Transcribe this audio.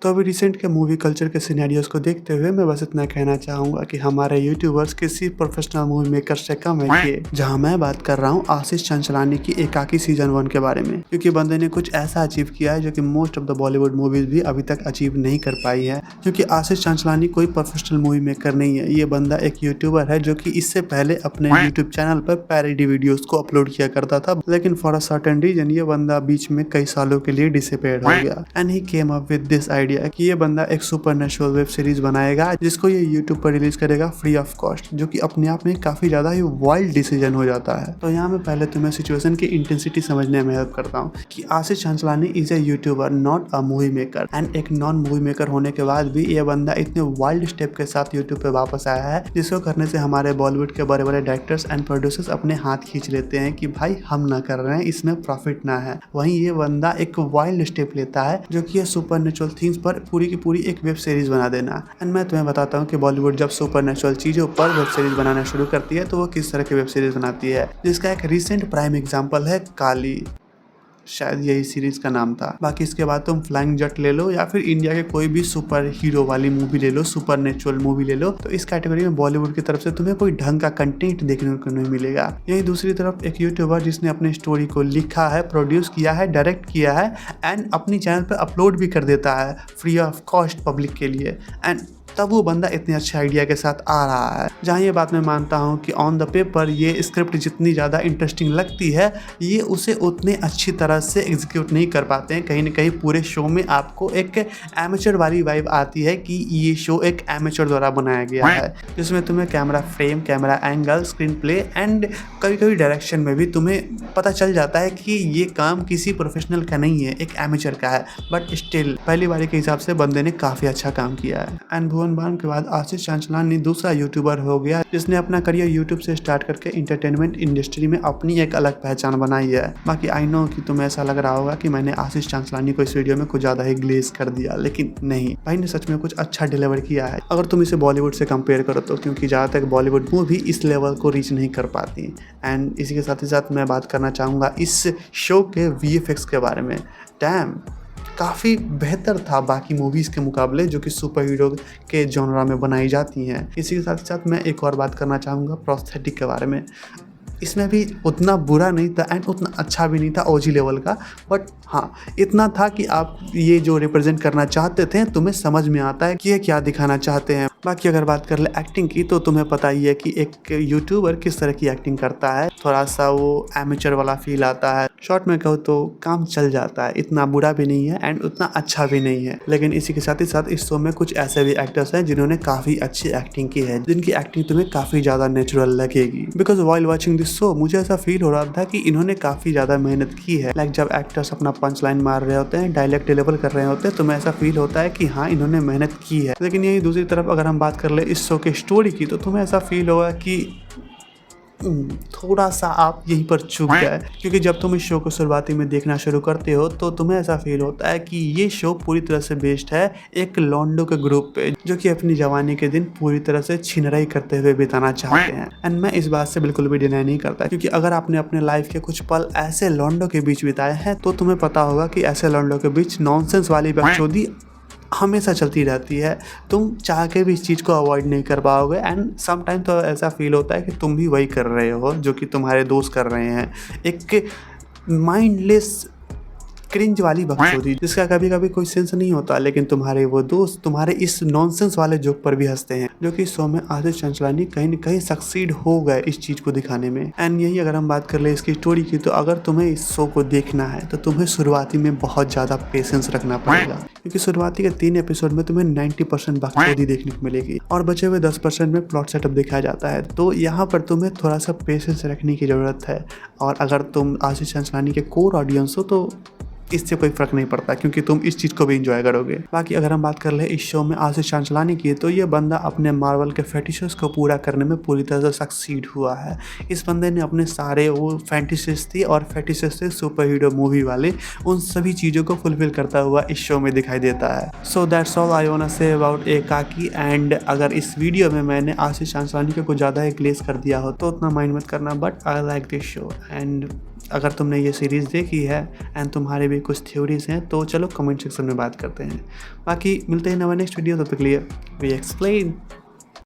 तो अभी रिसेंट के मूवी कल्चर के सिनेरियोस को देखते हुए मैं बस इतना कहना चाहूँगा कि हमारे यूट्यूबर्स किसी प्रोफेशनल मूवी मेकर से कम है कि जहाँ मैं बात कर रहा हूँ आशीष चंचलानी की एकाकी सीजन 1 के बारे में, क्योंकि बंदे ने कुछ ऐसा अचीव किया है जो कि most of the Bollywood movies भी अभी तक अचीव नहीं कर पाई है। क्योंकि आशीष चंचलानी कोई प्रोफेशनल मूवी मेकर नहीं है, ये बंदा एक यूट्यूबर है जो कि इससे पहले अपने यूट्यूब चैनल पर पैरोडी वीडियोस को अपलोड किया करता था, लेकिन फॉर अ सर्टेन रीजन ये बंदा बीच में कई सालों के लिए डिसअपीयर हो गया and he came up with this idea कि ये बंदा एक सुपरनैचुरल वेब सीरीज बनाएगा जिसको ये यूट्यूब पर रिलीज करेगा फ्री ऑफ कॉस्ट, जो कि अपने आप में काफी ज्यादा ही वाइल्ड डिसीजन हो जाता है। तो यहाँ मैं पहले तुम्हें सिचुएशन की इंटेंसिटी समझने में हेल्प करता हूँ कि Ashish Chanchlani is a YouTuber not a movie maker, and एक नॉन मूवी मेकर होने के बाद भी ये बंदा इतने वाइल्ड स्टेप के साथ यूट्यूब पे वापस आया है जिसको करने से हमारे बॉलीवुड के बड़े बड़े डायरेक्टर्स एंड प्रोड्यूसर्स अपने हाथ खींच लेते हैं कि भाई हम ना कर रहे हैं, इसमें प्रॉफिट ना है। वहीं ये बंदा एक वाइल्ड स्टेप लेता है जो कि ये सुपरनैचुरल थिंग्स पर पूरी की पूरी एक वेब सीरीज बना देना। एंड मैं तुम्हें बताता हूँ कि बॉलीवुड जब सुपरनैचुरल चीजों पर वेब सीरीज बनाना शुरू करती है तो वो किस तरह की वेब सीरीज बनाती है, जिसका एक रिसेंट प्राइम एग्जांपल है काली, शायद यही सीरीज का नाम था। बाकी इसके बाद तुम फ्लाइंग जट ले लो या फिर इंडिया के कोई भी सुपर हीरो वाली मूवी ले लो, सुपर नेचुरल मूवी ले लो, तो इस कैटेगरी में बॉलीवुड की तरफ से तुम्हें कोई ढंग का कंटेंट देखने को नहीं मिलेगा। यही दूसरी तरफ एक यूट्यूबर जिसने अपने स्टोरी को लिखा है, प्रोड्यूस किया है, डायरेक्ट किया है एंड अपनी चैनल पर अपलोड भी कर देता है फ्री ऑफ कॉस्ट पब्लिक के लिए, एंड तब वो बंदा इतने अच्छे आइडिया के साथ आ रहा है। जहाँ ये बात मैं मानता हूँ कि ऑन द पेपर ये स्क्रिप्ट जितनी ज़्यादा इंटरेस्टिंग लगती है ये उसे उतने अच्छी तरह से एग्जीक्यूट नहीं कर पाते हैं। कहीं ना कहीं पूरे शो में आपको एक एमेचर वाली वाइब आती है कि ये शो एक एमेचर द्वारा बनाया गया है, जिसमें तुम्हें camera frame, camera angle, screen play and कभी कभी डायरेक्शन में भी तुम्हें पता चल जाता है कि ये काम किसी प्रोफेशनल का नहीं है, एक एमेचर का है, बट स्टिल पहली बारी के हिसाब से बंदे ने काफ़ी अच्छा काम किया है। एंड भुवन बाम के बाद आशीष चंचलानी दूसरा यूट्यूबर हो गया जिसने अपना करियर यूट्यूब से स्टार्ट करके इंटरटेनमेंट इंडस्ट्री में अपनी एक अलग पहचान बनाई है। बाकी आई नो कि तुम्हें ऐसा लग रहा होगा कि मैंने आशीष चंचलानी को इस वीडियो में कुछ ज़्यादा ही ग्लेज कर दिया, लेकिन नहीं, भाई ने सच में कुछ अच्छा डिलीवर किया है अगर तुम इसे बॉलीवुड से कंपेयर करो तो, क्योंकि ज़्यादा तक बॉलीवुड मूवी इस लेवल को रीच नहीं कर पाती। एंड इसी के साथ ही साथ मैं बात करना चाहूँगा इस शो के VFX के बारे में। डैम, काफ़ी बेहतर था बाकी मूवीज़ के मुकाबले जो कि सुपर हीरो के जॉनरा में बनाई जाती हैं। इसी के साथ ही साथ मैं एक और बात करना चाहूँगा प्रोस्थेटिक के बारे में। इसमें भी उतना बुरा नहीं था एंड उतना अच्छा भी नहीं था ओजी लेवल का, बट हाँ इतना था कि आप ये जो रिप्रेजेंट करना चाहते थे तुम्हें समझ में आता है कि ये क्या दिखाना चाहते हैं। बाकी अगर बात कर ले एक्टिंग की तो तुम्हें पता ही है कि एक यूट्यूबर किस तरह की एक्टिंग करता है, थोड़ा सा वो एमेचर वाला फील आता है। शॉर्ट में कहो तो काम चल जाता है, इतना बुरा भी नहीं है एंड उतना अच्छा भी नहीं है। लेकिन इसी के साथ ही साथ इस शो में कुछ ऐसे भी एक्टर्स हैं जिन्होंने काफ़ी अच्छी एक्टिंग की है, जिनकी एक्टिंग तुम्हें काफ़ी ज़्यादा नेचुरल लगेगी। Because while watching this show मुझे ऐसा फील हो रहा था कि इन्होंने काफ़ी ज़्यादा मेहनत की है। लाइक जब एक्टर्स अपना पंच लाइन मार रहे होते हैं, डायलॉग डिलीवर कर रहे होते हैं, तुम्हें ऐसा फील होता है कि हाँ इन्होंने मेहनत की है। लेकिन यही दूसरी तरफ अगर हम बात कर ले इस शो के स्टोरी की तो तुम्हें ऐसा फील होगा कि थोड़ा सा आप यहीं पर चूक गए, क्योंकि जब तुम इस शो को शुरुआती में देखना शुरू करते हो तो तुम्हें ऐसा फील होता है कि ये शो पूरी तरह से बेस्ड है एक लॉन्डो के ग्रुप पे जो कि अपनी जवानी के दिन पूरी तरह से छिनराई करते हुए बिताना चाहते हैं। एंड मैं इस बात से बिल्कुल भी डिनाई नहीं करता, क्योंकि अगर आपने अपने लाइफ के कुछ पल ऐसे लॉन्डो के बीच बिताए हैं तो तुम्हें पता होगा कि ऐसे लॉन्डो के बीच नॉनसेंस वाली बकचोदी हमेशा चलती रहती है। तुम चाह के भी इस चीज़ को अवॉइड नहीं कर पाओगे एंड समटाइम तो ऐसा फील होता है कि तुम भी वही कर रहे हो जो कि तुम्हारे दोस्त कर रहे हैं, एक माइंडलेस क्रिंज वाली बकचोदी जिसका कभी कभी कोई सेंस नहीं होता, लेकिन तुम्हारे वो दोस्त तुम्हारे इस नॉनसेंस वाले जोक पर भी हंसते हैं, जो कि शो में आशीष चंचलानी कहीं न कहीं सक्सीड हो गए इस चीज को दिखाने में। एंड यही अगर हम बात कर ले इसकी स्टोरी की तो अगर तुम्हें इस शो को देखना है तो तुम्हें शुरुआती में बहुत ज्यादा पेशेंस रखना पड़ेगा, क्योंकि शुरुआती के 3 एपिसोड में तुम्हें 90% बकचोदी देखने को मिलेगी और बचे हुए 10% में प्लॉट सेटअप दिखाया जाता है। तो यहाँ पर तुम्हें थोड़ा सा पेशेंस रखने की जरूरत है, और अगर तुम आशीष चंचलानी के कोर ऑडियंस हो तो इससे कोई फर्क नहीं पड़ता, क्योंकि तुम इस चीज को भी एंजॉय करोगे। बाकी अगर हम बात कर ले इस शो में आशीष चंचलानी की तो ये बंदा अपने मार्वल के फेटिशेस को पूरा करने में पूरी तरह से सक्सीड हुआ है। इस बंदे ने अपने सारे वो फैंटेसीज थी और फेटिशेस थे सुपर हीरो मूवी वाले, उन सभी चीज़ों को फुलफिल करता हुआ इस शो में दिखाई देता है। So that's all I want to say about एकाकी। एंड अगर इस वीडियो में मैंने आशीष चंचलानी को कुछ ज़्यादा ही ग्लेस कर दिया हो तो उतना माइंड मत करना, but I like this show and अगर तुमने ये सीरीज़ देखी है एंड तुम्हारे भी कुछ थ्योरीज हैं तो चलो कमेंट सेक्शन में बात करते हैं। बाकी मिलते हैं नवा नेक्स्ट वीडियो, तब तक के लिए वी एक्सप्लेन।